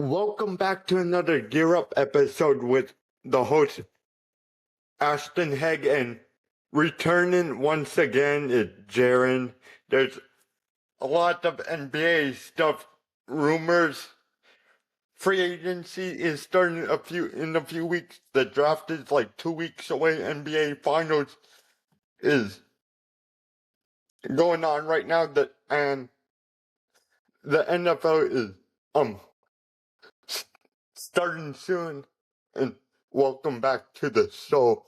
Welcome back to another Gear Up episode with the host Ashton Hegg, and returning once again is Jaren. There's a lot of NBA stuff, rumors. Free agency is starting in a few weeks. The draft is like 2 weeks away. NBA Finals is going on right now. And the NFL is starting soon. And welcome back to the show.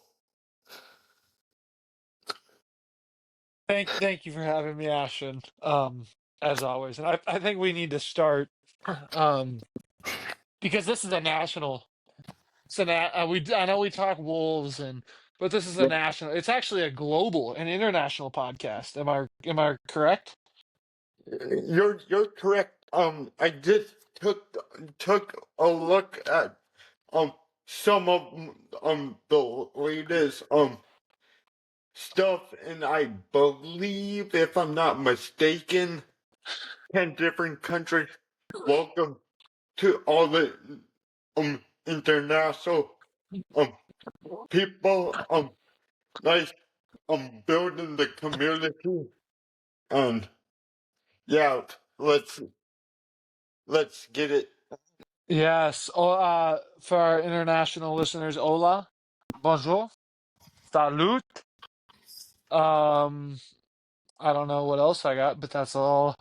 Thank you for having me, Ashton. As always, and I think we need to start, because this is a national. I know we talk Wolves but this is a national. It's actually a global and international podcast. Am I correct? You're correct. I just took a look at some of the latest stuff, and I believe, if I'm not mistaken, 10 different countries. Welcome to all the international people nice building the community. And yeah, let's get it. Yes. For our international listeners, hola, bonjour, salut. Um, I don't know what else I got, but that's all.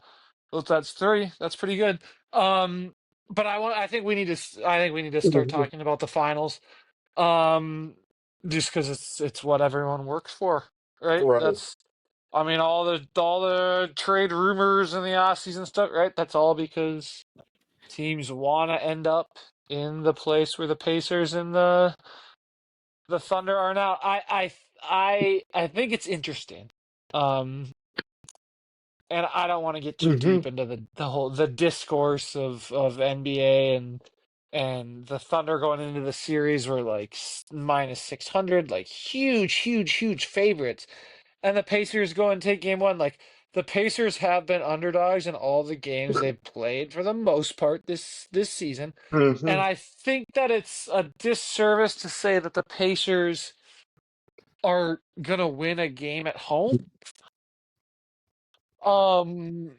Well, that's three. That's pretty good. But I think we need to. I think we need to start talking about the finals. Um, just because it's what everyone works for, right? Right. That's. I mean, all the trade rumors and the offseason stuff, right? That's all because teams want to end up in the place where the Pacers and the Thunder are now. I think it's interesting. Um, and I don't want to get too Mm-hmm. deep into the discourse of NBA and the Thunder going into the series were like minus 600, like huge favorites, and the Pacers go and take game one. Like the Pacers have been underdogs in all the games they've played for the most part this season, and Mm-hmm. I think that it's a disservice to say that the Pacers are gonna win a game at home. Um,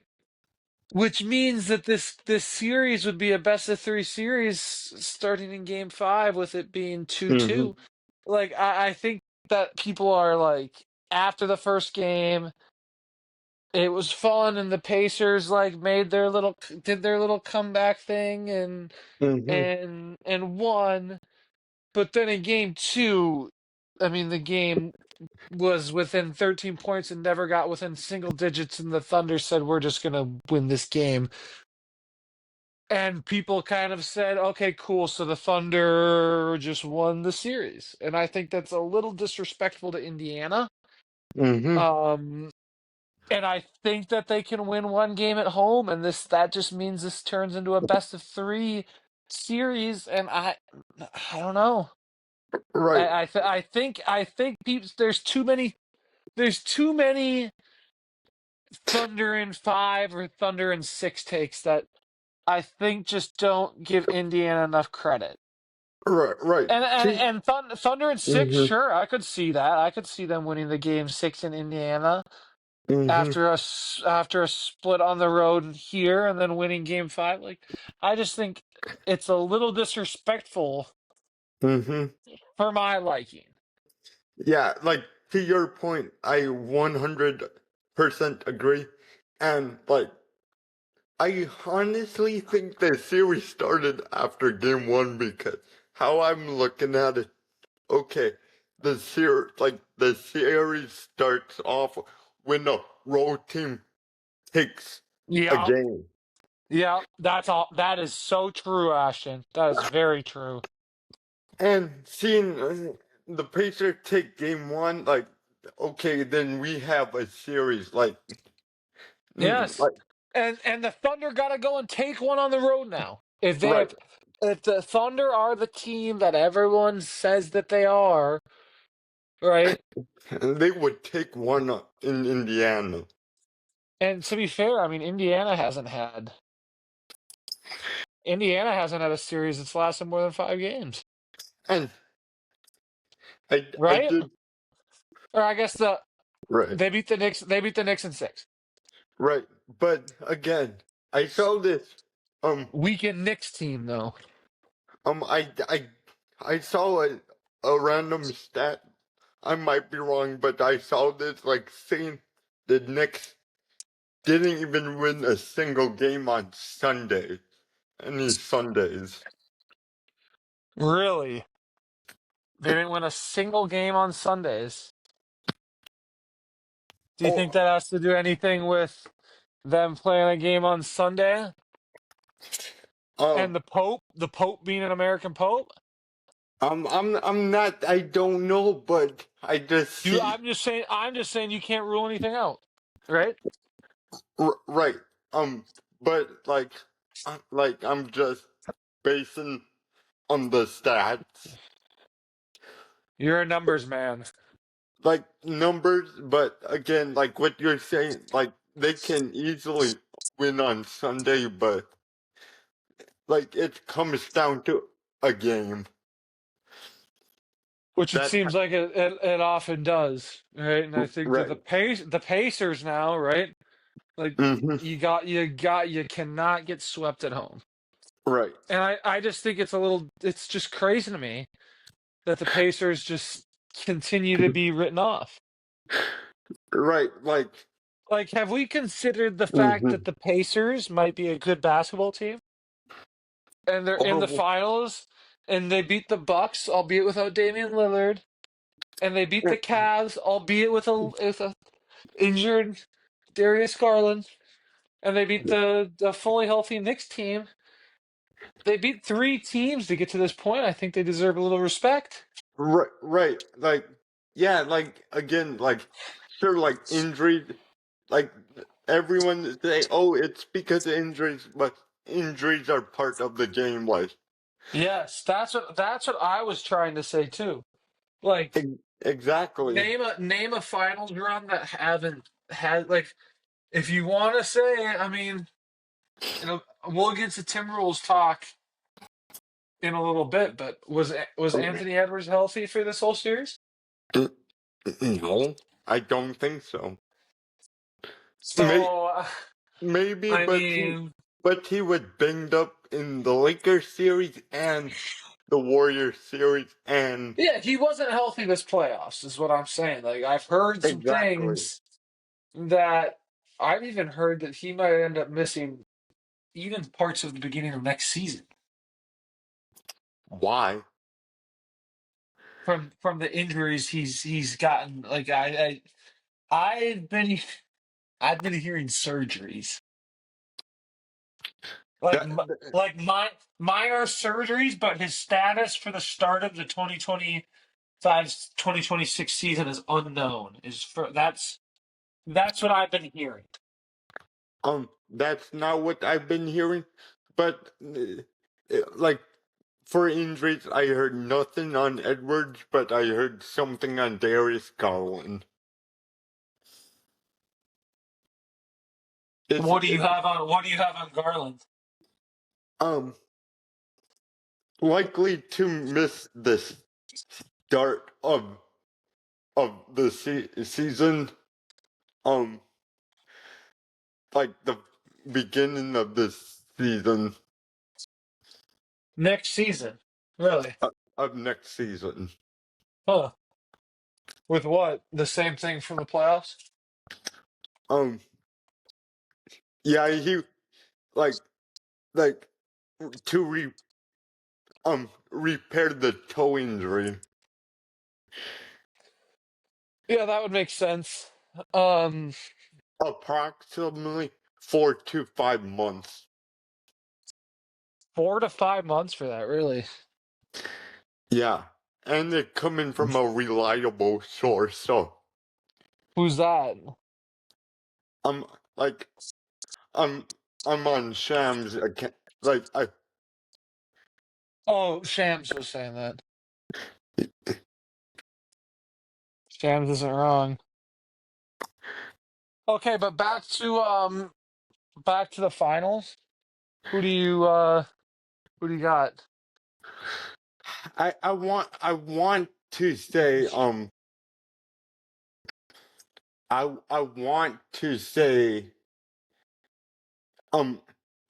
Which means that this series would be a best of three series starting in game five with it being 2-2. Mm-hmm. Like I think that people are like after the first game, it was fun and the Pacers like did their little comeback thing Mm-hmm. and won. But then in game two, I mean the game was within 13 points and never got within single digits, and the Thunder said we're just gonna win this game. And people kind of said, okay, cool. So the Thunder just won the series. And I think that's a little disrespectful to Indiana. Mm-hmm. Um, and I think that they can win one game at home. And that just means this turns into a best of three series. And I don't know. Right. I think people, there's too many Thunder in five or Thunder in six takes that I think just don't give Indiana enough credit. Right. Right. And and, See. and Thunder in six, Mm-hmm. sure, I could see that. I could see them winning the game six in Indiana Mm-hmm. after a split on the road here and then winning game five. Like, I just think it's a little disrespectful Mm-hmm. for my liking. Yeah, like, to your point, I 100% agree. And like, I honestly think the series started after game one, because how I'm looking at it, okay, the series starts off when a road team takes a Yeah, game. yeah, that's all. That is so true, Ashton. That is very true. And seeing the Pacers take game one, like, okay, then we have a series. Yes, Like and the Thunder got to go and take one on the road now. right, If the Thunder are the team that everyone says that they are, right? they would take one in Indiana. And to be fair, I mean Indiana hasn't had Indiana hasn't had a series that's lasted more than 5 games, And I right? did Or I guess right. they beat the Knicks. They beat the Knicks in 6. Right. But again, I saw this um Weekend Knicks team though. um I I I saw a random stat. I might be wrong, but I saw this like saying the Knicks didn't even win a single game on Sunday. Any Sundays. Really, they didn't win a single game on Sundays. Do you think Oh that has to do anything with them playing a game on Sunday um and the Pope being an American Pope? I'm not I don't know, but I just You, see I'm just saying you can't rule anything out, right? right. But like I'm just basing on the stats. You're a numbers man. Like numbers, but again, like what you're saying, like they can easily win on Sunday, but like it comes down to a game. Which it That seems like it often does, right? And I think that right. the Pacers now, right? Like Hmm. you cannot get swept at home. Right. And I just think it's just crazy to me that the Pacers just continue to be written off. Right. Like Like, have we considered the fact hmm that the Pacers might be a good basketball team and they're in the over. finals and they beat the Bucks, albeit without Damian Lillard, and they beat the Cavs, albeit with a injured Darius Garland, and they beat the fully healthy Knicks team. They beat 3 teams to get to this point. I think they deserve a little respect. Right. Right. Like yeah. Like again. Like sure. Like injuries. Like everyone say, oh, it's because of injuries, but injuries are part of the game. Like Yes, that's what I was trying to say too. Like exactly. name a finals run that haven't had like if you want to say I mean we'll get to Timberwolves talk in a little bit, but was Anthony Edwards healthy for this whole series? No, I don't think so. May, So maybe, I mean, but he was banged up in the Lakers series and the Warriors series, and yeah, he wasn't healthy this playoffs, is what I'm saying. Like I've heard some exactly things that I've even heard that he might end up missing even parts of the beginning of next season why. from the injuries he's gotten. Like I've been I've been hearing surgeries like That, like minor surgeries, but his status for the start of the 2026 season is unknown. Is for that's what I've been hearing. that's not what I've been hearing, but like for injuries, I heard nothing on Edwards, but I heard something on Darius Garland. It's What do you have on Garland? um likely to miss the start of the season, um like the beginning of this season, Next season. Really? of next season. Huh. With what? The same thing from the playoffs? um yeah, he like like to repair the toe injury. Yeah, that would make sense. Um, Approximately 4 to 5 months. 4 to 5 months for that, really. Yeah, and it coming from a reliable source, so Who's that? I'm like I'm I'm on Sham's account. Like I Oh, Shams was saying that. Shams isn't wrong. Okay, but back to the finals. Who do you What do you got? I want to say I want to say um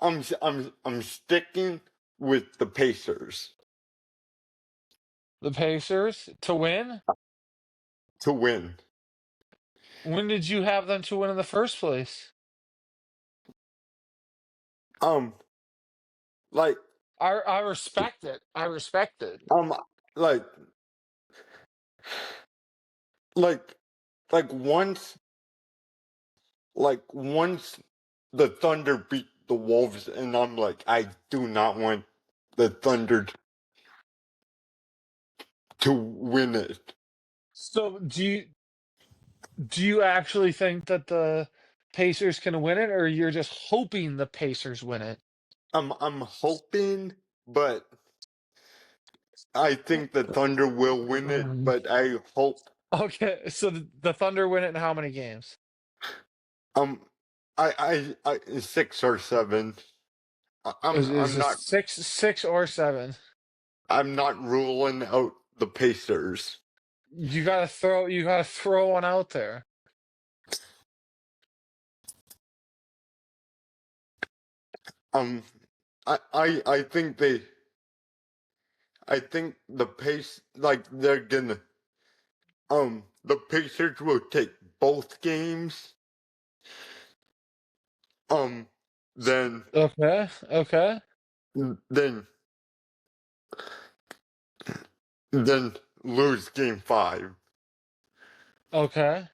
I'm sticking with the Pacers The Pacers to win? to win. When did you have them to win in the first place? Um like I respect it. I respect it. um like like like once the Thunder beat the Wolves, and I'm like, I do not want the Thunder to win it. So do you actually think that the Pacers can win it, or you're just hoping the Pacers win it? I'm hoping, but I think the Thunder will win it. Um, But I hope Okay, so the Thunder win it in how many games? um I 6 or 7. Is I'm it not six or seven? I'm not ruling out the Pacers. You gotta throw one out there. Um I think I think the pace, like, they're gonna the Pacers will take both games. Um then Okay, okay, then then lose game 5. okay.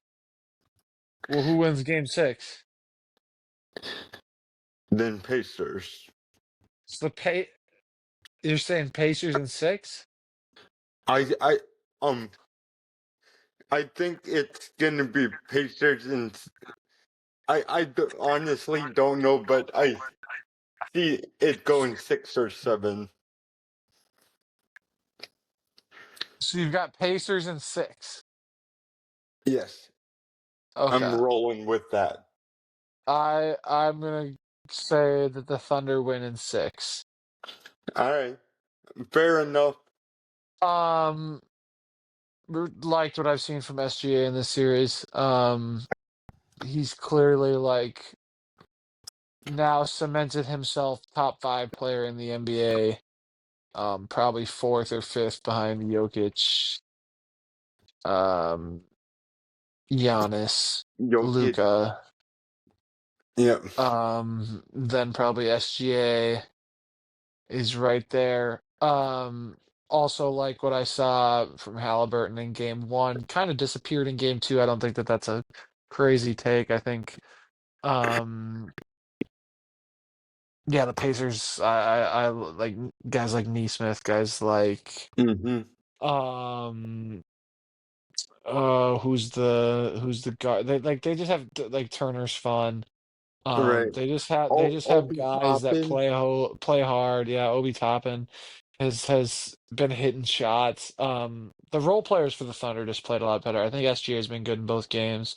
Well, who wins game six? Then Pacers. It's the pay. You're saying Pacers in six? I um I think it's gonna be Pacers, and honestly don't know, but I see it going 6 or 7. So you've got Pacers in six. Yes, I'm Okay. rolling with that. I'm gonna say that the Thunder win in six. All right, fair enough. Um, liked what I've seen from SGA in this series. He's clearly like now cemented himself top five player in the NBA. Probably fourth or fifth behind Jokic, um, Giannis, Jokic. Luca. Yep. Then probably SGA is right there. Also like what I saw from Halliburton in game one, kind of disappeared in game two. I don't think that that's a crazy take. I think, um, yeah, the Pacers. I like guys like Neesmith, guys like Mm-hmm. um, who's the guard? They just have like Turner's fun. Right. They just have Obi guys that Toppin. play hard. Yeah, Obi Toppin has been hitting shots. The role players for the Thunder just played a lot better. I think SGA has been good in both games.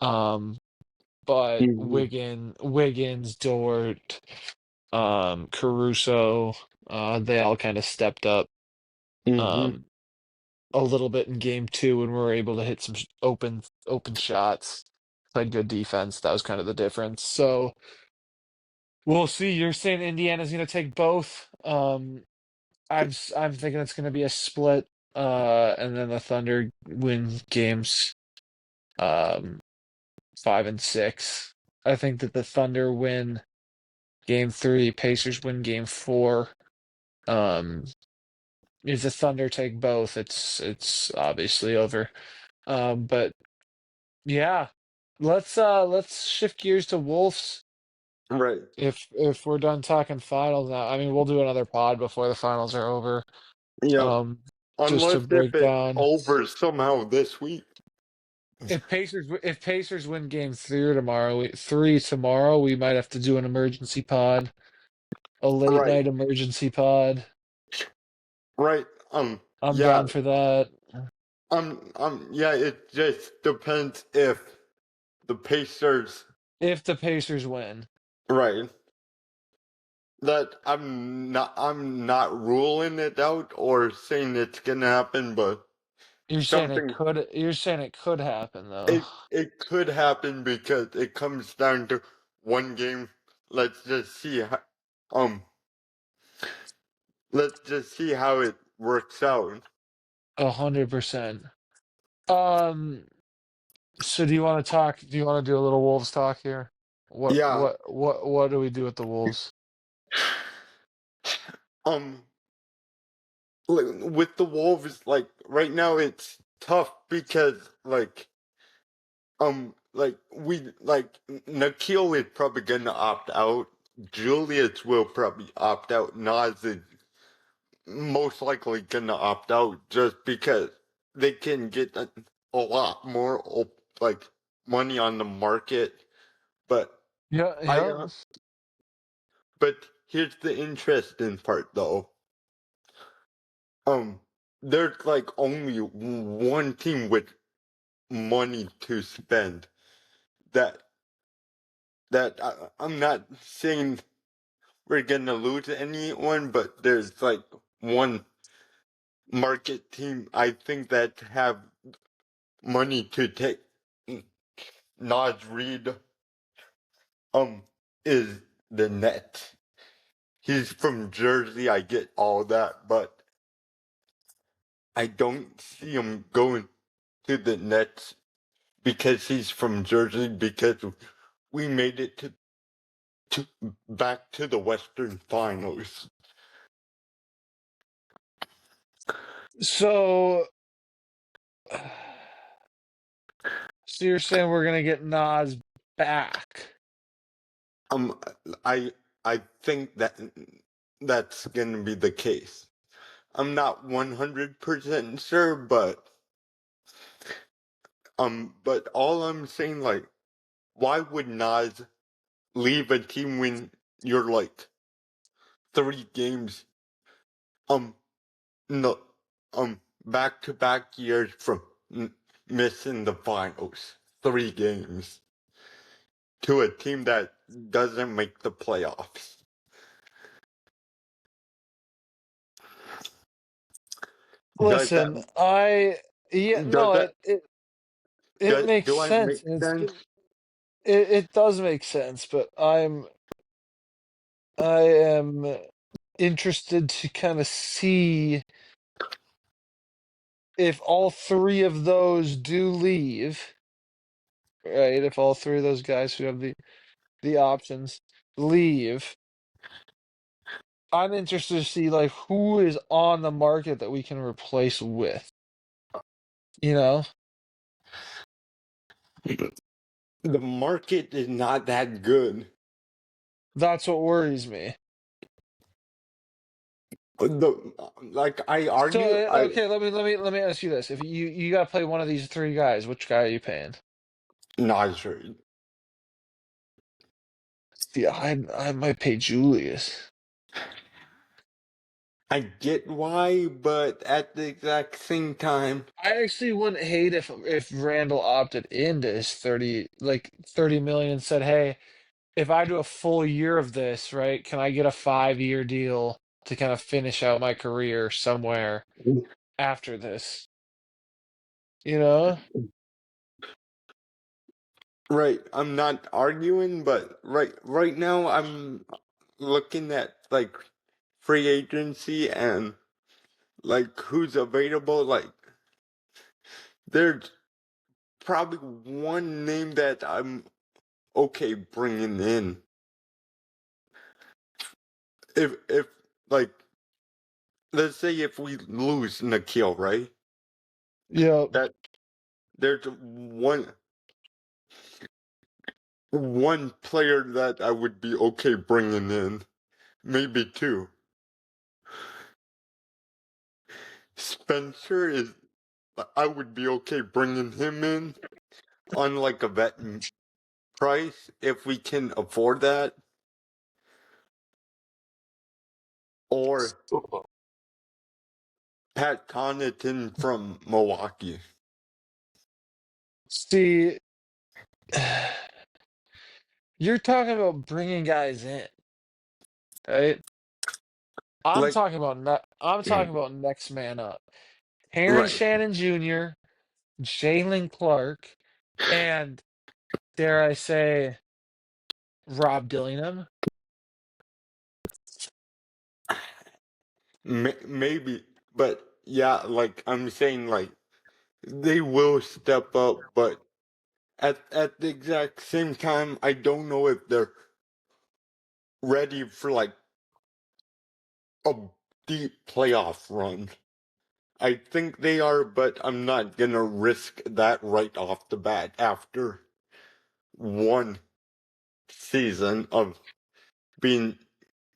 Um, but Mm-hmm. Wiggins, Dort, Caruso, they all kind of stepped up Mm-hmm. um a little bit in game two and were able to hit some open shots. Played good defense. That was kind of the difference. So we'll see. You're saying Indiana's going to take both. I'm thinking it's going to be a split. And then the Thunder win games um 5 and 6. I think that the Thunder win game three. Pacers win game four. Um, if the Thunder take both, it's obviously over. But yeah, let's shift gears to Wolves. Right. If we're done talking finals now, I mean we'll do another pod before the finals are over. Yep. Um, just to Unless if break it's down over somehow this week. if Pacers win game three tomorrow, we might have to do an emergency pod, a late Right. night emergency pod. Right. I'm Yeah. down for that. Yeah. It just depends if the Pacers. If the Pacers win. Right. that I'm not ruling it out or saying it's gonna happen, but something You're saying it could happen though. it could happen because it comes down to one game. Let's just see how, um let's just see how it works out. 100%. Um, so do you want to do a little Wolves talk here? Yeah. What do we do with the Wolves? Um with the Wolves, like right now it's tough because Nikhil is probably gonna opt out. Julius will probably opt out. Nas is most likely gonna opt out just because they can get a lot more money on the market. But Yeah, I yeah. but here's the interesting part though. Um, there's like only one team with money to spend. That I'm not saying we're gonna lose anyone, but there's like one market team I think that have money to take. Nas Reed is the net. He's from Jersey, I get all that, but I don't see him going to the Nets because he's from Jersey, because we made it to back to the Western Finals. So, so you're saying we're gonna get Nas back? Um, I I think that's gonna be the case. I'm not 100% sure, but all I'm saying, like, why would Nas leave a team when you're like 3 games, um, no, back to back years from missing the finals, 3 games to a team that doesn't make the playoffs? Does that Listen, yeah, does no, that it makes do I make sense. sense? It does make sense, but I am interested to kind of see if all three of those do leave, right? If all three of those guys who have the options leave, I'm interested to see like who is on the market that we can replace with. You know, The market is not that good. that's what worries me. The like I So argue, I okay, let me ask you this: if you got to play one of these three guys, which guy are you paying? not sure. See, I might pay Julius. I get why, but at the exact same time, I actually wouldn't hate if Randall opted into his 30 million and said, "Hey, if I do a full year of this, right, can I get a 5-year deal to kind of finish out my career somewhere after this?" You know? right, I'm not arguing, but right now I'm looking at like free agency and like who's available. Like there's probably one name that I'm okay bringing in. If like let's say if we lose Nikhil, right? Yep. That there's one player that I would be okay bringing in, maybe two. Spencer is, I would be okay bringing him in on like a vet price if we can afford that, or Pat Connaughton from Milwaukee. See, you're talking about bringing guys in. right? Like, I'm talking about next man up. Terrence right. Shannon Jr., Jalen Clark, and dare I say, Rob Dillingham. Maybe, but yeah, like I'm saying, like they will step up, but at the exact same time, I don't know if they're ready for like a deep playoff run. I think they are, but I'm not gonna risk that right off the bat after one season of being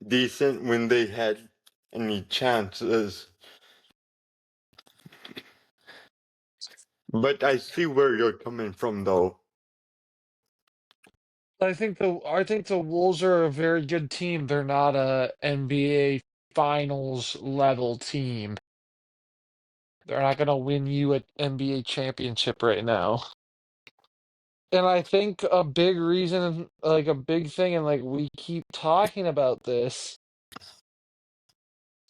decent when they had any chances. But I see where you're coming from, though. I think the Wolves are a very good team. They're not a NBA Finals level team. They're not gonna win you an NBA championship right now. And I think a big reason, like a big thing, and like we keep talking about this,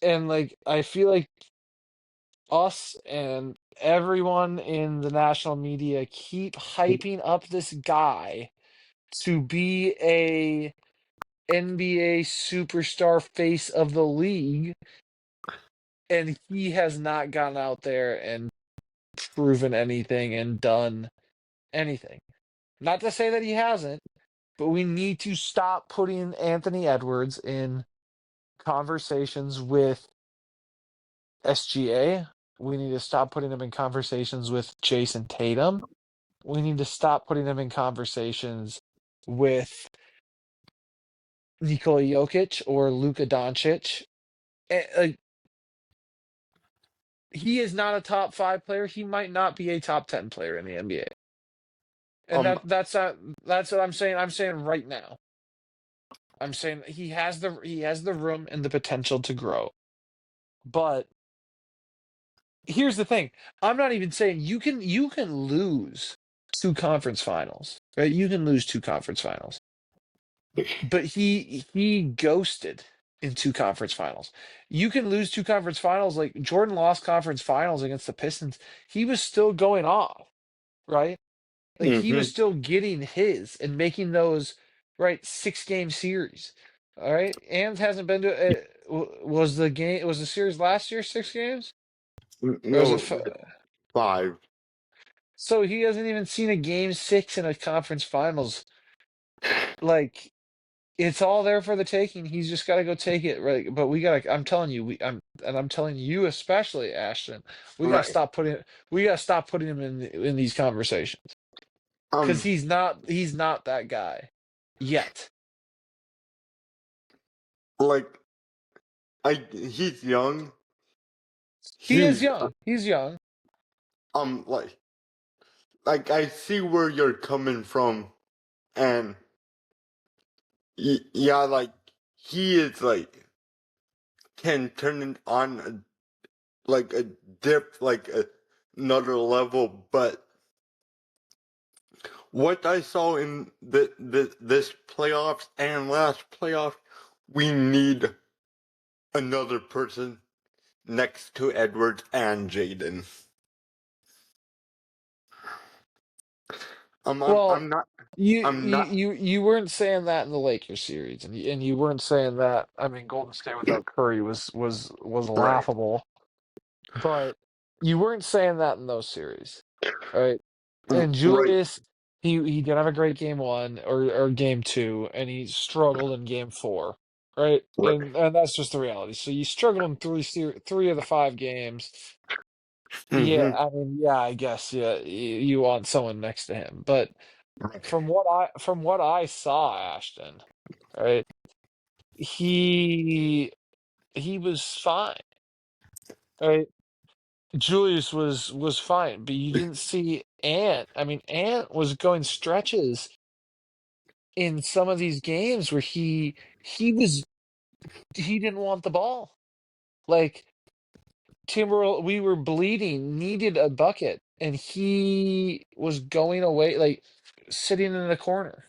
and like I feel like us and everyone in the national media keep hyping up this guy to be a NBA superstar face of the league, and he has not gone out there and proven anything and done anything. Not to say that he hasn't, but we need to stop putting Anthony Edwards in conversations with SGA. We need to stop putting him in conversations with Jason Tatum. We need to stop putting him in conversations with Nikola Jokic or Luka Doncic. Like, he is not a top 5 player. He might not be a top 10 player in the NBA. And Um, that's what I'm saying. I'm saying right now. I'm saying he has the room and the potential to grow. But here's the thing. I'm not even saying you can lose 2 conference finals. Right? You can lose 2 conference finals. But he ghosted in 2 conference finals. You can lose 2 conference finals, like Jordan lost conference finals against the Pistons. He was still going off, right? Like he was hmm still getting his and making those right 6 game series. All right, and hasn't been to was the series last year 6 games or was no, it? five. So he hasn't even seen a game 6 in a conference finals. Like it's all there for the taking. He's just got to go take it, right? But we got to. I'm telling you, I'm telling you especially, Ashton. We got to Right. stop putting. We got to stop putting him in these conversations because Um, he's not that guy yet. like he's young. He is He's young. He's young. um, like I see where you're coming from, and yeah, like he is like can turn it on like a dip, like another level, but what I saw in this playoffs and last playoff, we need another person next to Edwards and Jaden. Well, I'm not, you I'm you not, you you weren't saying that in the Lakers series, and you weren't saying that. I mean, Golden State without Curry was right, laughable, but you weren't saying that in those series, right? And right, Julius, he did have a great game 1 or game 2, and he struggled in game 4, right? right. And that's just the reality. So you struggled in 3 of the 5 games. Yeah, Mm-hmm. I mean, yeah, I guess yeah, you want someone next to him, but from what I saw, Ashton, right? He he was fine, right? Julius was fine, but you didn't see Ant. I mean, Ant was going stretches in some of these games where he didn't want the ball. Like we were bleeding, needed a bucket, and he was going away, like sitting in the corner.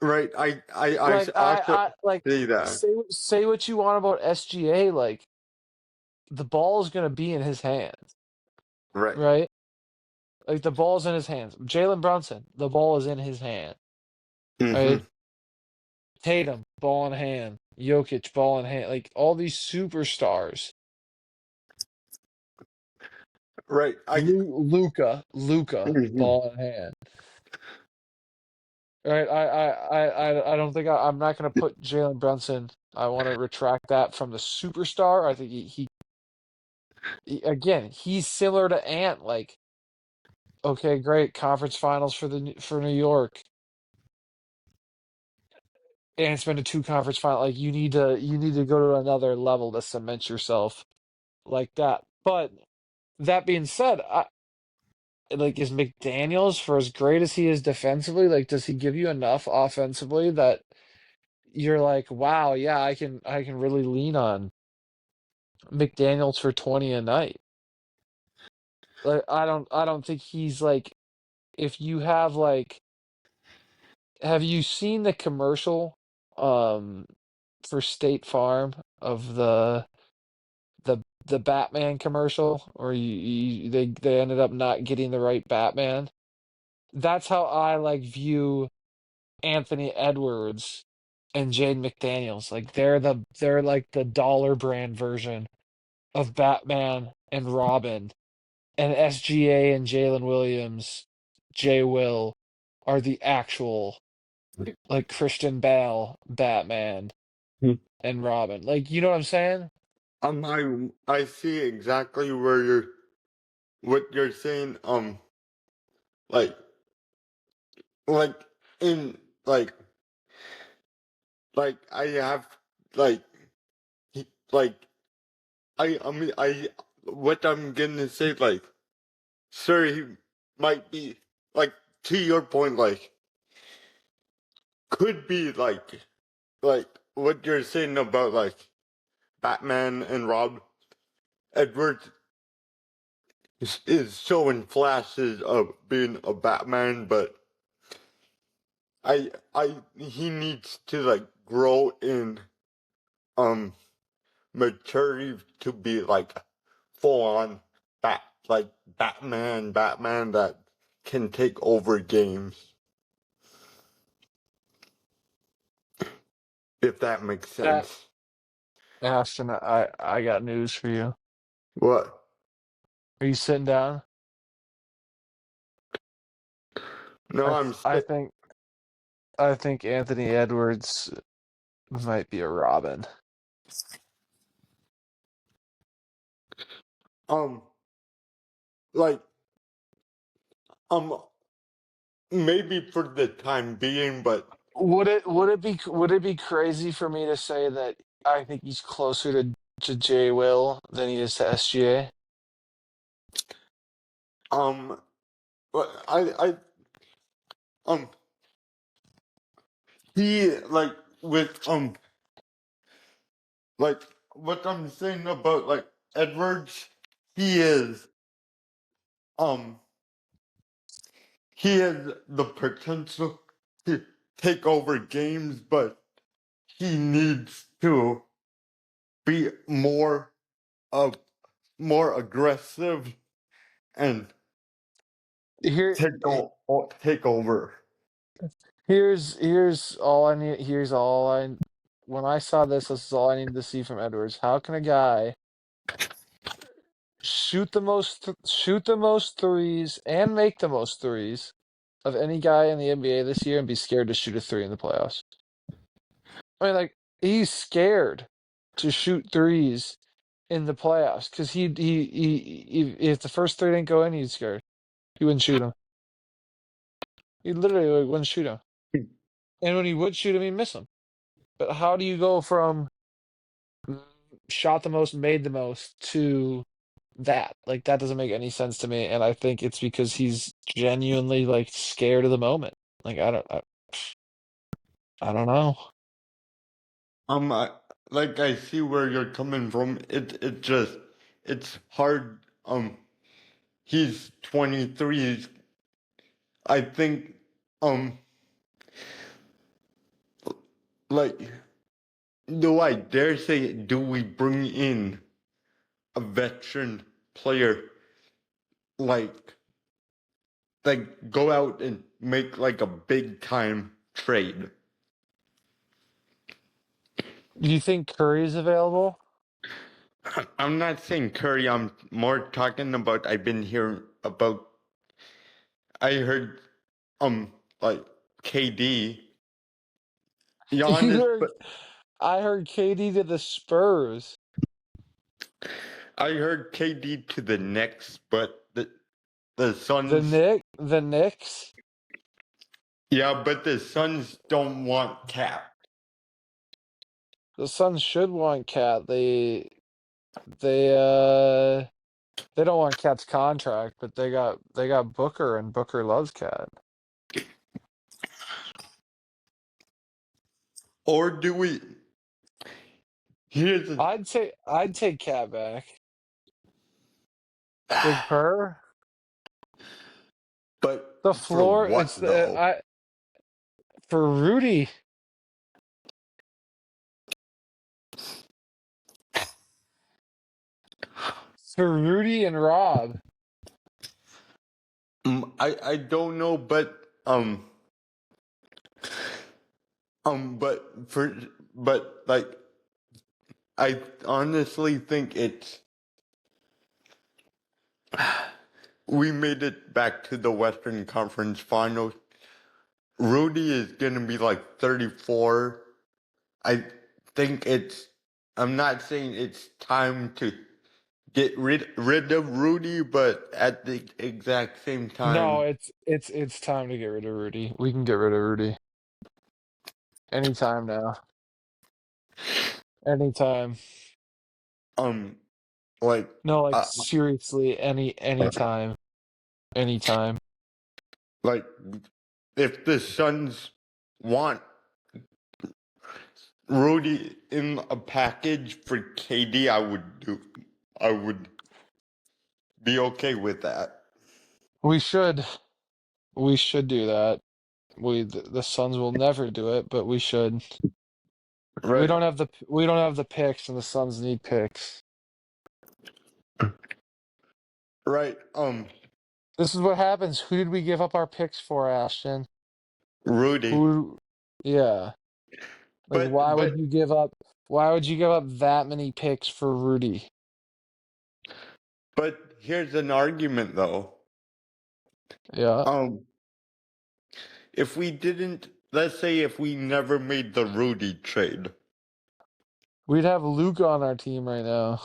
right. I Like also I like see that. say what you want about SGA, like the ball is gonna be in his hands, Right. right? Like the ball's in his hands. Jalen Brunson, the ball is in his hand, Mm-hmm. right? Tatum, ball in hand. Jokic, ball in hand. Like all these superstars. Right. Luca, Mhm. ball in hand. Right? I don't think I'm not gonna put Jalen Brunson. I want to retract that from the superstar. I think again, he's similar to Ant. Like, okay, great, conference finals for New York. And it's been a two conference final. Like you need to go to another level to cement yourself like that. But that being said, like is McDaniels, for as great as he is defensively, like does he give you enough offensively that you're like, wow, yeah, I can really lean on McDaniels for 20 a night. Like I don't think he's like, if you have like, have you seen the commercial um for State Farm of the Batman commercial, or they ended up not getting the right Batman? That's how I like view Anthony Edwards and Jade McDaniels. Like they're like the dollar brand version of Batman and Robin, and SGA and Jalen Williams, J Will are the actual like Christian Bale Batman and Robin. Like you know what I'm saying? I see exactly where what you're saying. Like like in like I have like like I mean I what I'm gonna say like sir he might be like to your point like could be like what you're saying about like Batman and Rob Edwards is showing flashes of being a Batman, but I he needs to like grow in um maturity to be like full on Batman that can take over games, if that makes Uh, sense. Ashton, I got news for you. What? Are you sitting down? No, I'm I st- think Anthony Edwards might be a Robin. um like um maybe for the time being, but Would it be crazy for me to say that I think he's closer to J Will than he is to SGA? um I um he like with like what I'm saying about like Edwards, he is um he has the potential to take over games, but he needs to be uh more aggressive and Here take over. here's all I need. Here's all I When I saw this, this is all I needed to see from Edwards. How can a guy shoot the most threes and make the most threes of any guy in the NBA this year and be scared to shoot a three in the playoffs? I mean, like he's scared to shoot threes in the playoffs because if the first three didn't go in, he's scared. He wouldn't shoot them. He literally like, wouldn't shoot them. And when he would shoot him, he'd miss him. But how do you go from mm, shot the most, made the most to that? Like that doesn't make any sense to me. And I think it's because he's genuinely like scared of the moment. Like I don't know. I, like I see where you're coming from. It just it's hard. He's 23. I think um like, do I dare say it, do we bring in a veteran player like go out and make like a big time trade? Do you think Curry's available? I'm not saying Curry, I'm more talking about I've been hearing about I heard like KD, You Giannis, heard, but I heard KD to the Spurs. I heard KD to the Knicks, but the The Suns, Knicks. yeah, but the Suns don't want Cap. The Suns should want Cat. They they don't want Cat's contract, but they got Booker, and Booker loves Cat. Or do we? Here's a, I'd take Cat back. Big Purr. but The for floor. It's what the though? I for Rudy. For Rudy and Rob. I don't know, but like I honestly think it's we made it back to the Western Conference Finals. Rudy is gonna be like 34. I think it's. I'm not saying it's time to get rid of Rudy, but at the exact same No, time, it's time to get rid of Rudy. We can get rid of Rudy anytime now. Anytime. um, like, No, like uh, seriously, anytime. Anytime. like if the Suns want Rudy in a package for KD, I would be okay with that. We should we should do that. The Suns will never do it, but we should. Right, We don't have the picks, and the Suns need picks. right. This is what happens. Who did we give up our picks for, Ashton? Rudy, Who? Yeah. Like, but why would you give up that many picks for Rudy? but here's an argument though. Yeah. Um, if we didn't, let's say if we never made the Rudy trade, We'd have Luke on our team right now.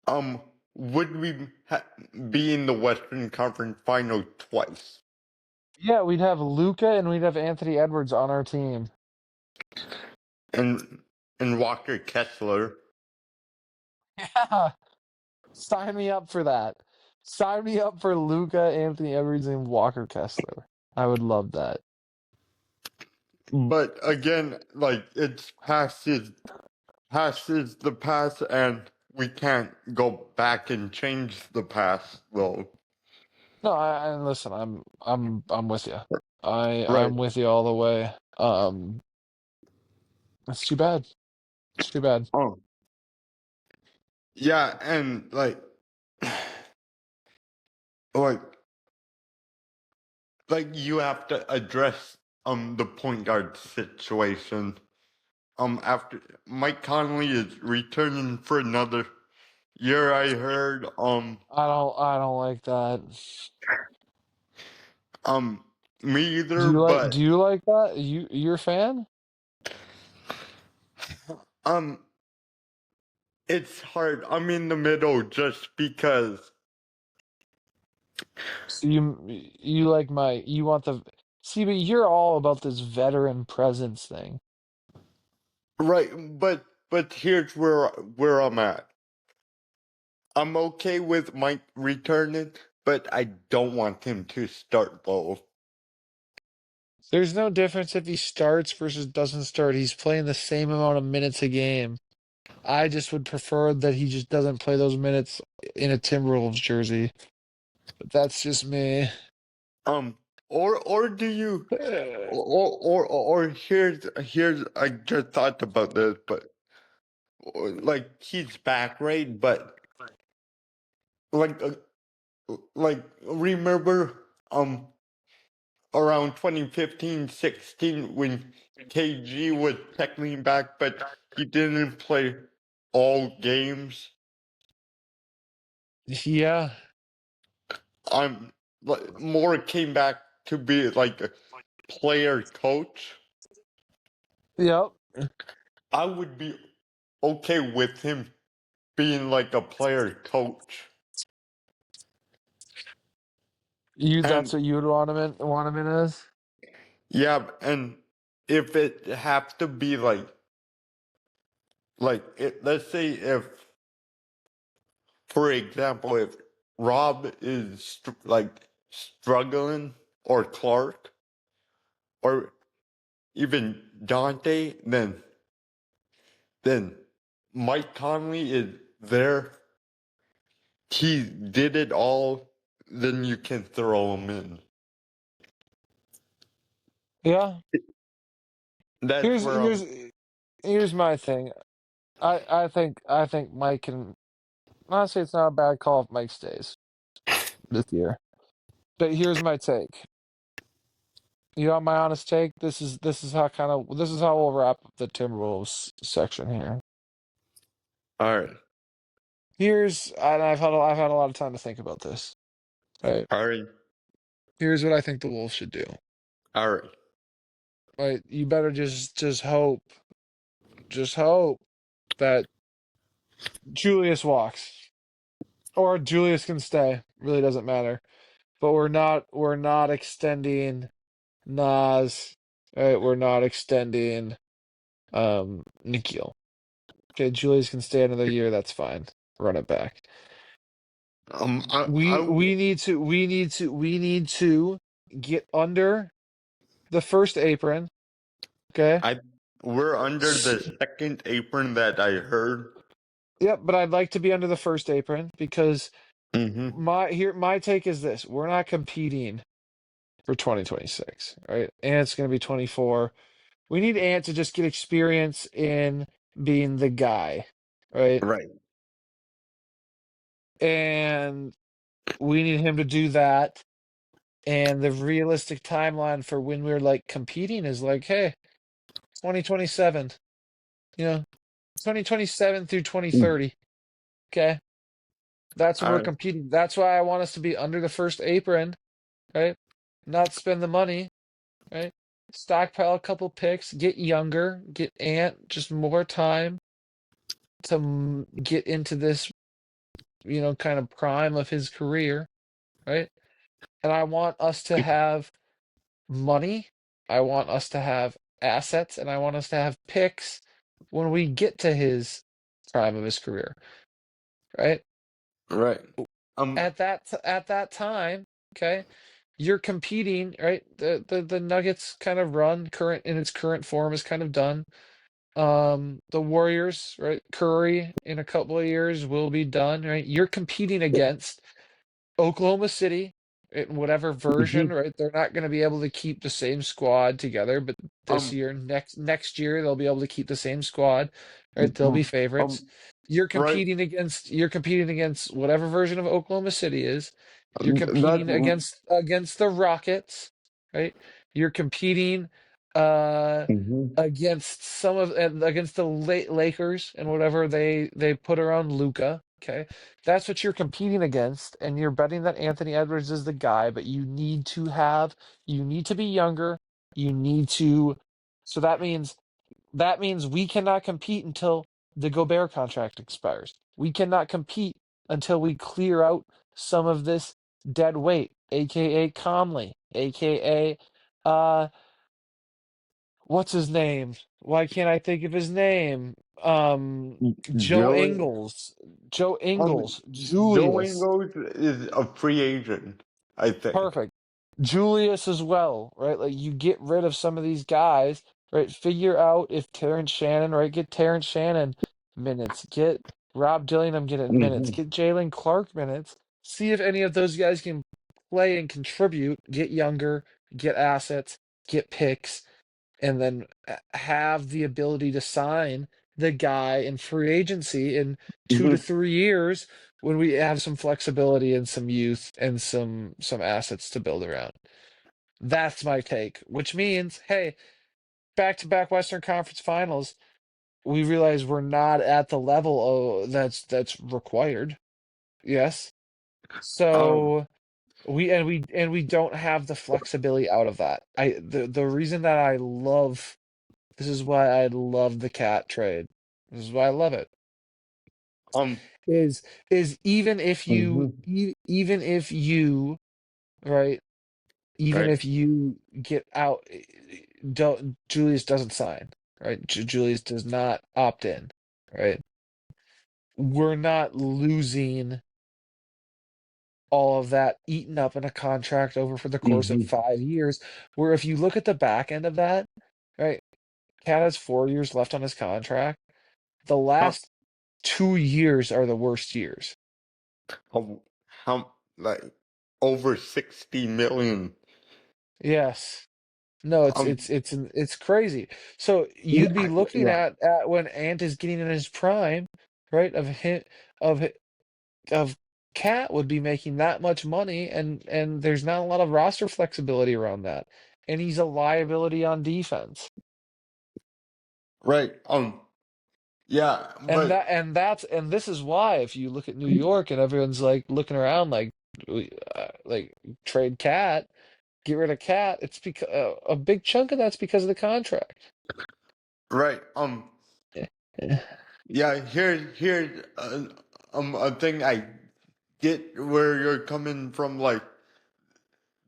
um, would we be in the Western Conference Final twice? Yeah, we'd have Luca and we'd have Anthony Edwards on our team. And Walker Kessler. Yeah. Sign me up for that. Sign me up for Luca, Anthony Edwards, and Walker Kessler. I would love that. But again, like it's past is the past, and we can't go back and change the past, though. No, and listen, I'm with you. Right. I'm with you all the way. It's too bad. It's too bad. Oh, yeah, and like, like you have to address the point guard situation. After Mike Conley is returning for another year, I heard. I don't like that. Me either, but Do you like that? You're a fan? um, it's hard. I'm in the middle just because. So you like you want the see, but you're all about this veteran presence thing. Right, but here's where I'm at. I'm okay with Mike returning, but I don't want him to start though. There's no difference if he starts versus doesn't start. He's playing the same amount of minutes a game. I just would prefer that he just doesn't play those minutes in a Timberwolves jersey. But that's just me. Um, or do you Uh, or here's I just thought about this, but like he's back, right? But like remember around 2015-16 when KG was technically back, but he didn't play all games. yeah. Like Moore came back to be like a player coach. Yep. I would be okay with him being like a player coach. That's And what you would want him in as? yeah, and if it has to be let's say if, for example, if Rob is struggling, or Clark, or even Dante, then Mike Conley is there. He did it all. Then you can throw him in. Yeah. That's Here's where here's here's my thing. I think Mike can honestly it's not a bad call if Mike stays this year. But here's my take. You want my honest take? This is how we'll wrap up the Timberwolves section here. All right, And I've had a lot of time to think about this. Right. all right, Here's what I think the Wolves should do. all right. Right. You better just hope that Julius walks. Or Julius can stay. Really doesn't matter. But we're not extending Nas. Right? We're not extending Nikhil. Okay, Julius can stay another year, that's fine. Run it back. We need to get under the first apron. Okay. I we're under the second apron that I heard. Yep, but I'd like to be under the first apron because Mm-hmm. my take is this: we're not competing for 2026, right? Ant's going to be 24. We need Ant to just get experience in being the guy, right? Right. And we need him to do that. And the realistic timeline for when we're like competing is like, hey, 2027, 2027 through 2030. Okay. That's when All we're right. competing. That's why I want us to be under the first apron, right? Not spend the money, right? Stockpile a couple picks, get younger, get Ant just more time to get into this, kind of prime of his career, right? And I want us to have money. I want us to have assets, and I want us to have picks when we get to his prime of his career, right? Right. Um. At that time, okay, you're competing, right? The Nuggets kind of run current in its current form is kind of done. The Warriors, right? Curry in a couple of years will be done, right? You're competing against Oklahoma City in whatever version, Mhm. right? They're not going to be able to keep the same squad together, but this Um. year, next year, they'll be able to keep the same squad, right? They'll be um. favorites. um, Right. You're competing against whatever version of Oklahoma City is. You're That. competing against the Rockets, right? You're competing uh Mhm. against the Lakers and whatever they put around Luca. Okay, that's what you're competing against, and you're betting that Anthony Edwards is the guy, but you need to be younger. You need to, so that means we cannot compete until the Gobert contract expires. We cannot compete until we clear out some of this dead weight, aka Conley, aka what's his name? Why can't I think of his name? Joe Joey. Ingles. Joe Um. Ingles. Joe Julius. Ingles is a free agent, I think. Perfect. Julius as well, right? Like you get rid of some of these guys, right? Figure out if Terrence Shannon, right? Get Terrence Shannon minutes. Get Rob Dillingham get it minutes. Mhm. Get Jalen Clark minutes. See if any of those guys can play and contribute. Get younger, get assets, get picks, and then have the ability to sign the guy in free agency in 2 to 3 years when we have some flexibility and some youth and some assets to build around. That's my take, which means, hey, back-to-back Western Conference Finals, we realize we're not at the level that's required. Yes. Um, So we don't have the flexibility out of that. The reason that I love this is why I love the cat trade. This is why I love it. um, Is is even if you mhm, even if you right even right, if you get out, don't Julius doesn't sign, right? Julius does not opt in, right? We're not losing all of that eaten up in a contract over for the course of mhm. 5 years. Where if you look at the back end of that, right, Cat has 4 years left on his contract. The How, last 2 years are the worst years. how, like, over 60 million. Yes. No, Um, it's crazy. So you'd be yeah, looking yeah, at when Ant is getting in his prime, right? Of hi- of Cat would be making that much money, and there's not a lot of roster flexibility around that, and he's a liability on defense. right. Yeah, And but this is why if you look at New York and everyone's like looking around like trade Cat, get rid of Cat, it's because a big chunk of that's because of the contract. right. Yeah. Yeah. Here's a thing I get where you're coming from, like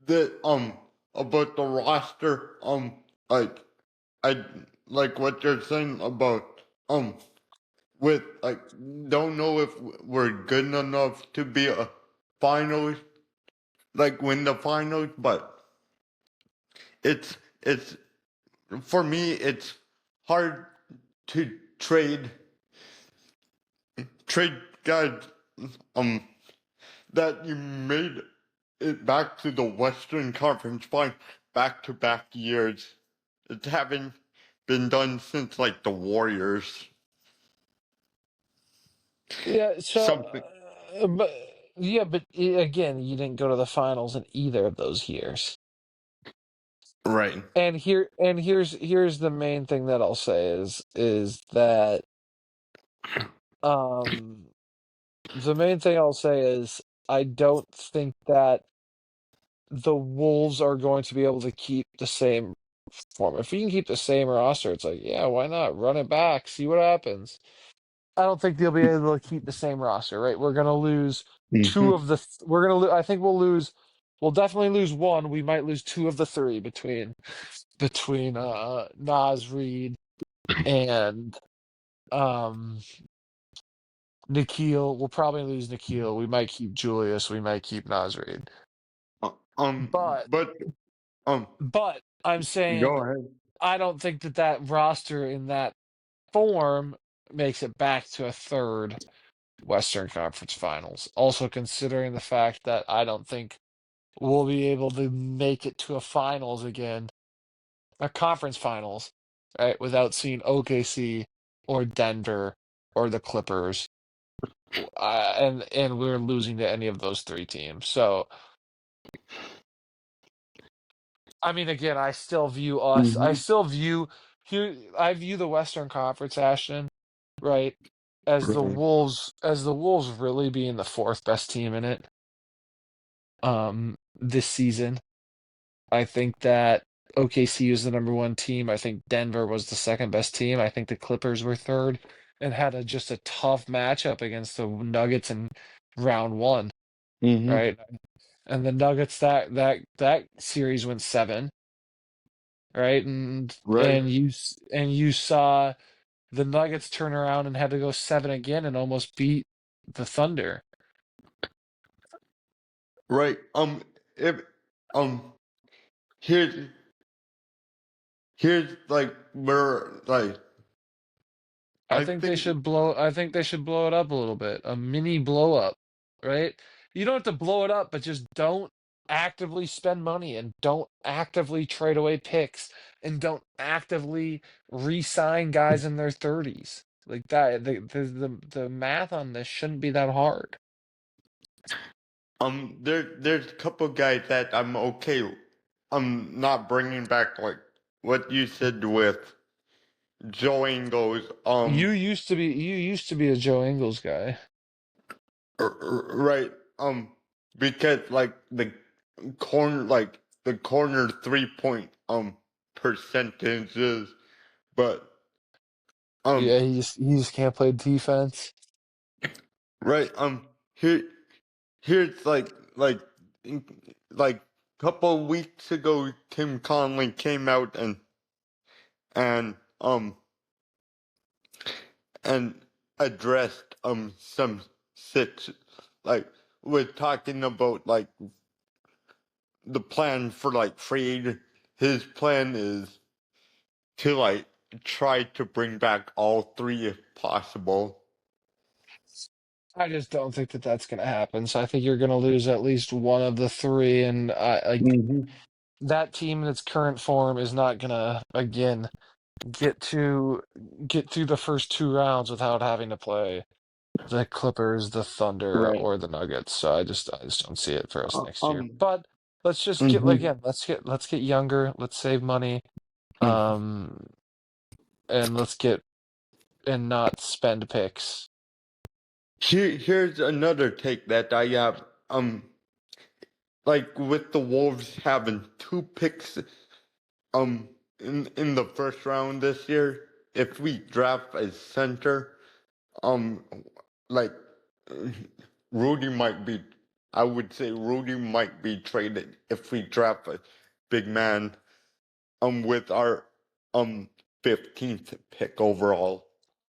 the about the roster. Like I like what you're saying about with like don't know if we're good enough to be a finals, like win the finals, but it's for me it's hard to trade guys um that you made it back to the Western Conference Final back to back years. It haven't been done since like the Warriors. Yeah, so, Something but yeah, but again, you didn't go to the finals in either of those years. right. And here's the main thing that I'll say is that um the main thing I'll say is I don't think that the Wolves are going to be able to keep the same form. If you can keep the same roster, it's like, yeah, why not? Run it back, see what happens. I don't think they'll be able to keep the same roster, right? We're gonna lose two Hmm. of the. We're gonna. I think we'll lose. We'll definitely lose one. We might lose two of the three between Nas Reed and um Nikhil. We'll probably lose Nikhil. We might keep Julius. We might keep Nas Reed. But But um, but I'm go saying ahead. I don't think that roster in that form makes it back to a third Western Conference Finals. Also considering the fact that I don't think we'll be able to make it to a finals again, a conference finals, right, without seeing OKC or Denver or the Clippers. And we're losing to any of those three teams. So, I mean, again, I Hmm. still view here, I view the Western Conference, Ashton, right, Right. As the Wolves really being the fourth best team in it, this season. I think that OKC was the number one team. I think Denver was the second best team. I think the Clippers were third and had just a tough matchup against the Nuggets in round one, Hmm. right? And the Nuggets that series went seven, right? Right. And you saw the Nuggets turn around and had to go seven again and almost beat the Thunder. Right. If um, here's here's like where like I think. I think they should blow it up a little bit. A mini blow up, right? You don't have to blow it up, but just don't. actively spend money and don't actively trade away picks and don't actively re-sign guys in their 30s. Like that, the math on this shouldn't be that hard. There's a couple guys that I'm okay. I'm not bringing back like what you said with Joe Ingles. You used to be a Joe Ingles guy. Right. Because the corner 3 point percentages, but um Yeah, he just can't play defense. right here here's like couple weeks ago Tim Conley came out and and addressed some six like we're talking about like the plan for like free. His plan is to like try to bring back all three if possible. I just don't think that that's going to happen. So I think you're going to lose at least one of the three, and like Mm-hmm. that team in its current form is not going to again get to get through the first two rounds without having to play the Clippers, the Thunder, Right. or the Nuggets. So I just don't see it for us Uh, next year. um. But let's just get like Mm-hmm. again, let's get younger, let's save money, Mm. um, and let's get and not spend picks. Here's another take that I have. Like with the Wolves having two picks, um, in the first round this year, if we draft a center, um, like Rudy might be. I would say Rudy might be traded if we draft a big man. With our um 15th pick overall.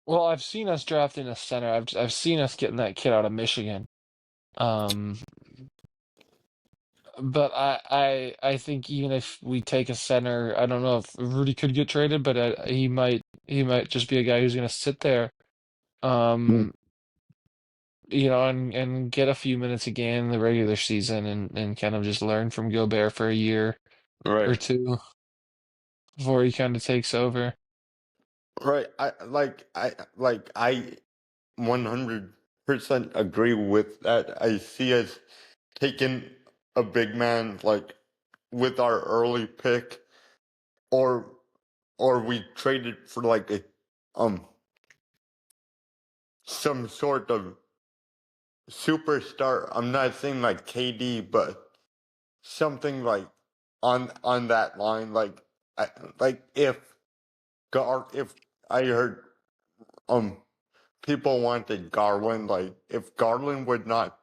Well, I've seen us drafting a center. I've seen us getting that kid out of Michigan. Um, but I think even if we take a center, I don't know if Rudy could get traded, but he might just be a guy who's going to sit there. Mm. Um, and get a few minutes again in the regular season and kind of just learn from Gobert for a year or Right. two before he kind of takes over. Right. I 100% agree with that. I see us taking a big man like with our early pick or we traded for like a um some sort of superstar. I'm not saying like KD, but something like on that line I, like if I heard um people wanted Garland, like if Garland would not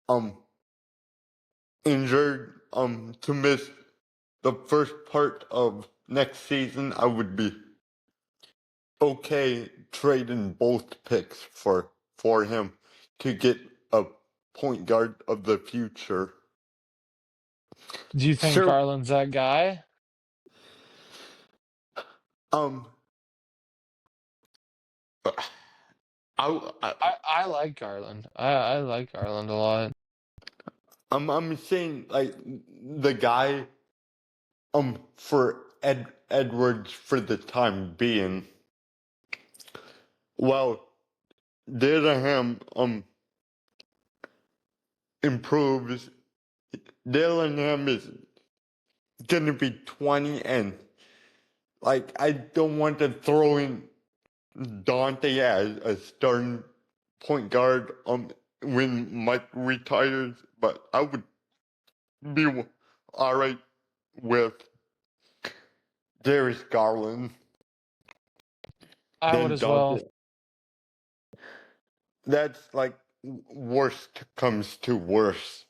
um injured to miss the first part of next season, I would be okay trading both picks for him to get a point guard of the future. Do you think Sure. Garland's that guy? Um I I like Garland. I like Garland a lot. I'm saying like the guy for Edwards for the time being. Well, Dillingham improves. Dillingham is gonna be 20 and like I don't want to throw in Dante as a starting point guard when Mike retires, but I would be alright with Darius Garland I would than as well. Dante. That's like worst comes to worst.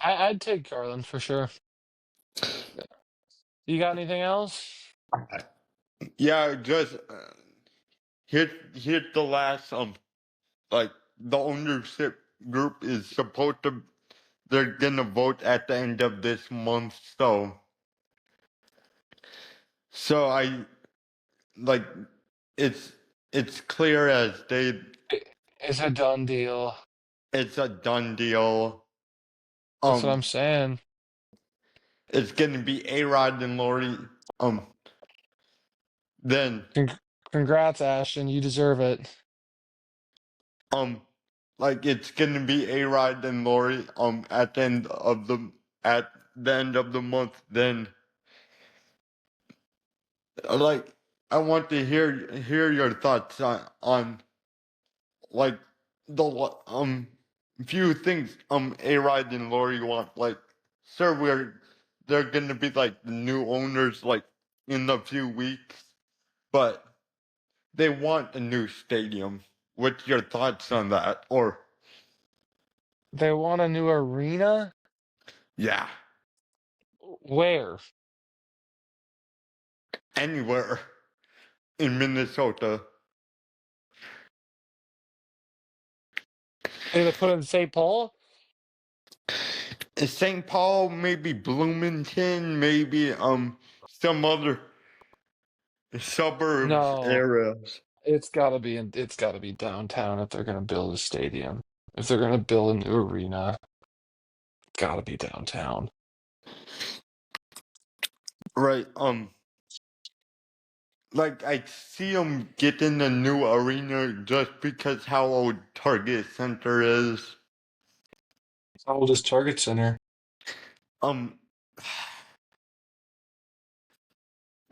I'd take Garland for sure. You got anything else? Yeah, just hit the last like the ownership group is supposed to they're gonna vote at the end of this month, so I like it's it's clear as day It's a done deal. it's a done deal. That's what Um, I'm saying. it's gonna be A-Rod and Lori. Um, then Con- Congrats, Ashton. You deserve it. um, like it's gonna be A-Rod and Lori. At the end of the month. Then like I want to hear your thoughts on like the few things A-Rod and Lori want. Like, sir, they're gonna be like the new owners like in a few weeks, but they want a new stadium. What's your thoughts on that? Or They want a new arena? yeah, Where? anywhere in Minnesota. They gonna put it in St. Paul? St. Paul, maybe Bloomington, maybe some other suburbs No. areas. It's gotta be downtown if they're gonna build a stadium. If they're gonna build a new arena, it's gotta be downtown. Right. Like I see them getting a new arena just because how old Target Center is. How old is Target Center? Um,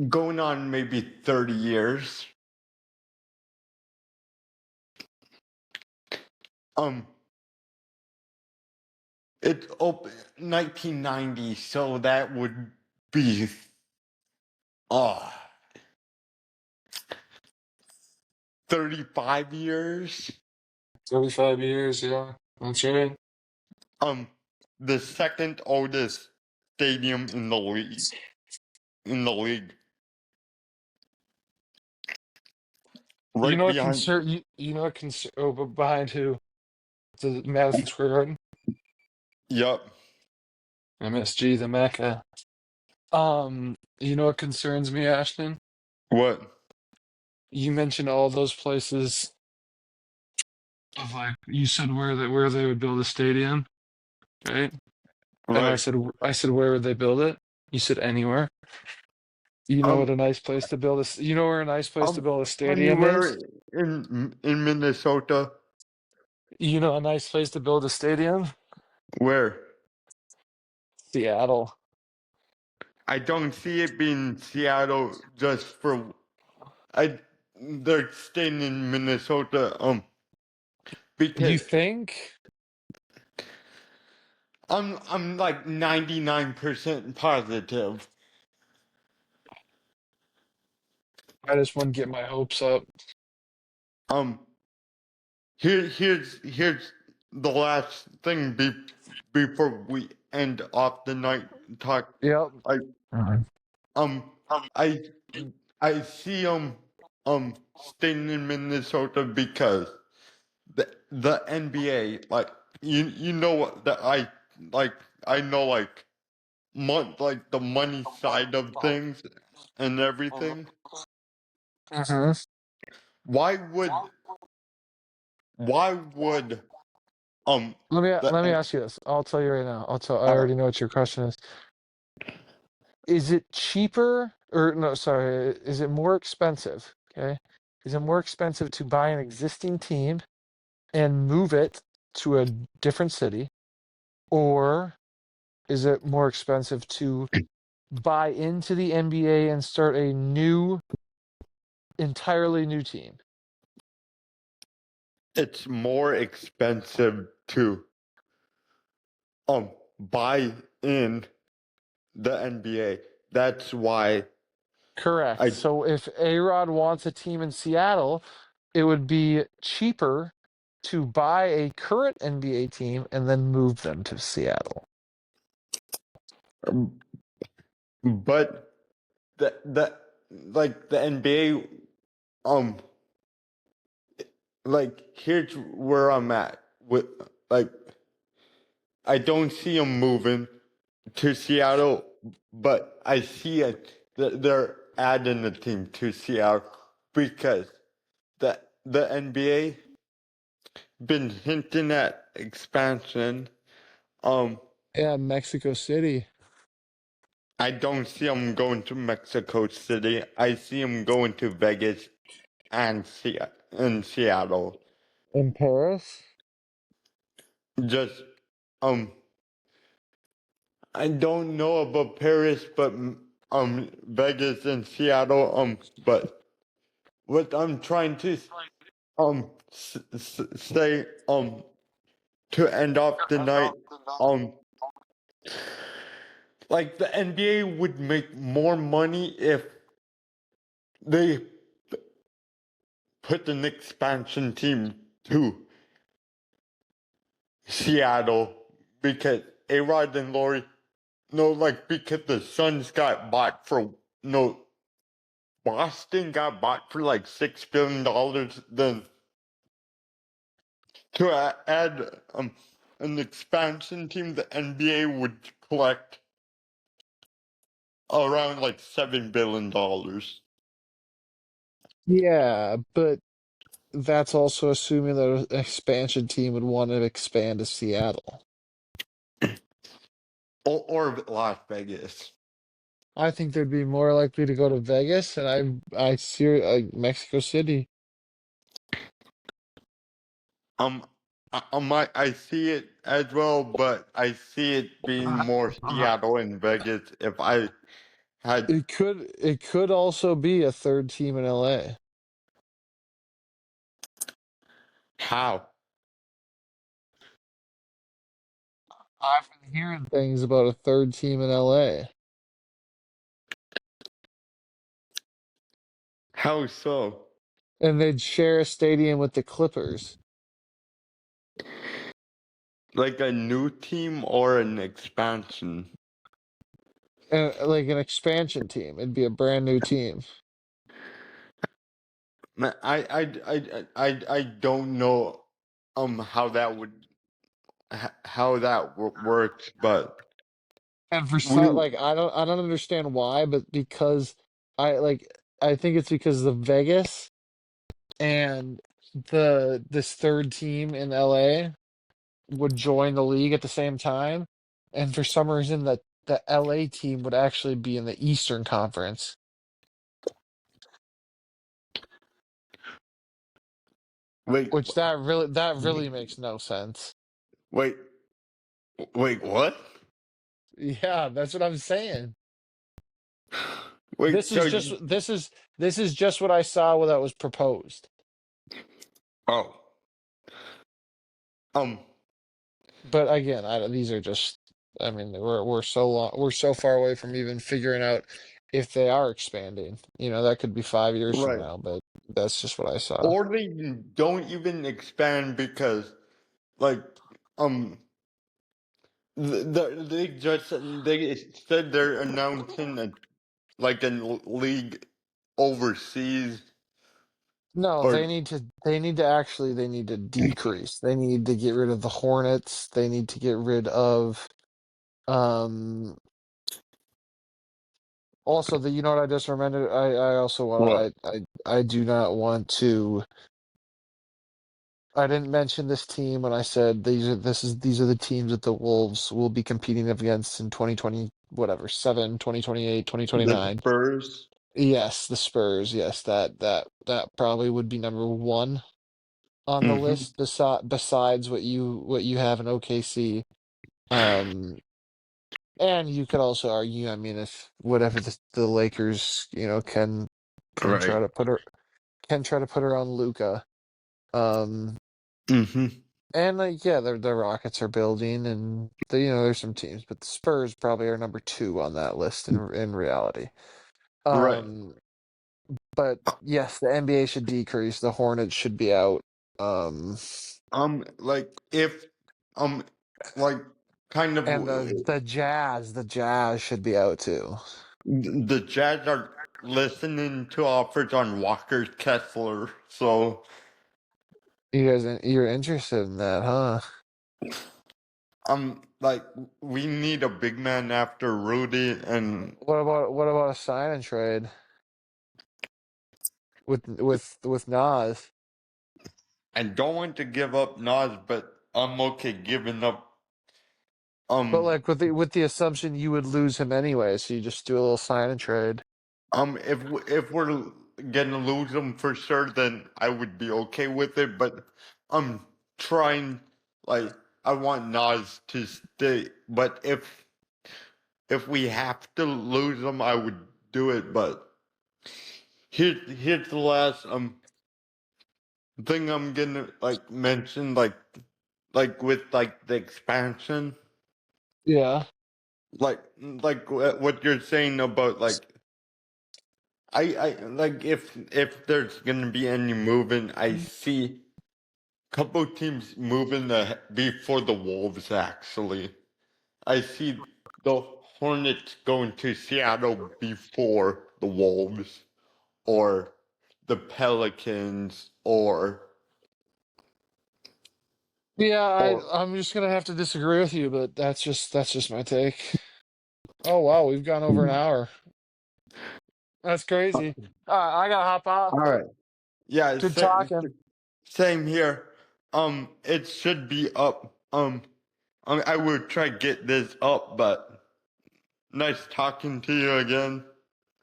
going on maybe 30 years. Um, it's open 1990, so that would be uh 35 years. 35 years, yeah. That's right. Um, the second oldest stadium in the league, You right know what behind. concern you know what concern but behind who? The Madison Square Garden? Yup. MSG, the Mecca. You know what concerns me, Ashton? What? You mentioned all those places of like you said where they would build a stadium, right? And Right. I said where would they build it? You said anywhere. You know what Um. a nice place to build a you know where a nice place to Um. build a stadium is? Anywhere in Minnesota. You know a nice place to build a stadium? Where? Seattle. I don't see it being Seattle just for I. They're staying in Minnesota. You Because think? I'm like 99% positive. I just want to get my hopes up. Um. Here's the last thing before we end off the night talk. Yep. I Uh-huh. um I I see staying in Minnesota because the NBA like you know what that like I know like the money side of things and everything. Uh-huh. Why would why would the Let me ask you this. I'll tell you right now. I uh, already know what your question is. Is it cheaper or no, sorry, is it more expensive? Okay. Is it more expensive to buy an existing team and move it to a different city? Or is it more expensive to buy into the NBA and start a entirely new team? it's more expensive to buy in the NBA. That's why Correct. I So if A-Rod wants a team in Seattle, it would be cheaper to buy a current NBA team and then move them to Seattle. um, but the like the NBA um like here's where I'm at with like I don't see them moving to Seattle, but I see it that they're adding a team to Seattle because the NBA been hinting at expansion. Um, Yeah, Mexico City. I don't see him going to Mexico City. I see him going to Vegas and Seattle. In Paris? Just um, I don't know about Paris, but Vegas and Seattle. But what I'm trying to say to end off the night um like the NBA would make more money if they put an expansion team to Seattle because A-Rod and Laurie, no, like because the Suns got bought for no, Boston got bought for like $6 billion. Then to add an expansion team, the NBA would collect around like $7 billion. Yeah, but that's also assuming that an expansion team would want to expand to Seattle. Or Las Vegas. I think they'd be more likely to go to Vegas, and I see Mexico City. Um, I see it as well, but I see it being more Seattle and Vegas if I had It could also be a third team in LA. how. I've been hearing things about a third team in LA, How so? and they'd share a stadium with the Clippers, Like a new team or an expansion? and like an expansion team. It'd be a brand new team. Man, I don't know how that would how that works, but And for we some, like I don't understand why, but because I like I think it's because of Vegas and this third team in LA would join the league at the same time, and for some reason the LA team would actually be in the Eastern Conference, wait which that really makes no sense. wait wait what? Yeah, that's what I'm saying. Wait, This so is just this is just what I saw when that was proposed. oh um But again, these are just. I mean, we're so far away from even figuring out if they are expanding. That could be 5 years from right. now, but that's just what I saw. Or they don't even expand because like um they said they're announcing like a league overseas No, or they need to decrease. They need to get rid of the Hornets. They need to get rid of um also you know what I just remembered? I also what? want I do not want to. I didn't mention this team when I said these are the teams that the Wolves will be competing against in 2020 whatever 2028, The 2029. Spurs? Yes, the Spurs. Yes, that probably would be number one on the Mm-hmm. list besides what you have in OKC. Um, and you could also argue, I mean, if whatever the Lakers, can Right. try to put her on Luca. Um, Mm-hmm. and yeah, the Rockets are building, and there's some teams, but the Spurs probably are number two on that list in reality. Right. Um, but yes, the NBA should decrease. The Hornets should be out. Um, Like if um like kind of and the Jazz should be out too. the Jazz are listening to offers on Walker Kessler, so You're interested in that, huh? like we need a big man after Rudy, and What about a sign and trade with Nas? I don't want to give up Nas, but I'm okay giving up But Um, like with the assumption you would lose him anyway, so you just do a little sign and trade. if we're gonna lose them for sure, then I would be okay with it. But I'm trying, like, I want Nas to stay. But if we have to lose them, I would do it. But here's the last thing I'm gonna like mention, like with like the expansion, Yeah. like what you're saying about like I like if there's gonna be any moving, I see a couple teams moving before the Wolves actually. I see the Hornets going to Seattle before the Wolves, or the Pelicans, Yeah, or I'm just gonna have to disagree with you, but that's just my take. Oh wow, we've gone over an hour. That's crazy. I gotta hop all off, but right. Yeah, good talking. same here. It should be up. I would try to get this up, but nice talking to you again.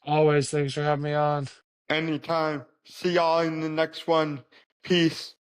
Always, thanks for having me on. Anytime. See y'all in the next one. Peace.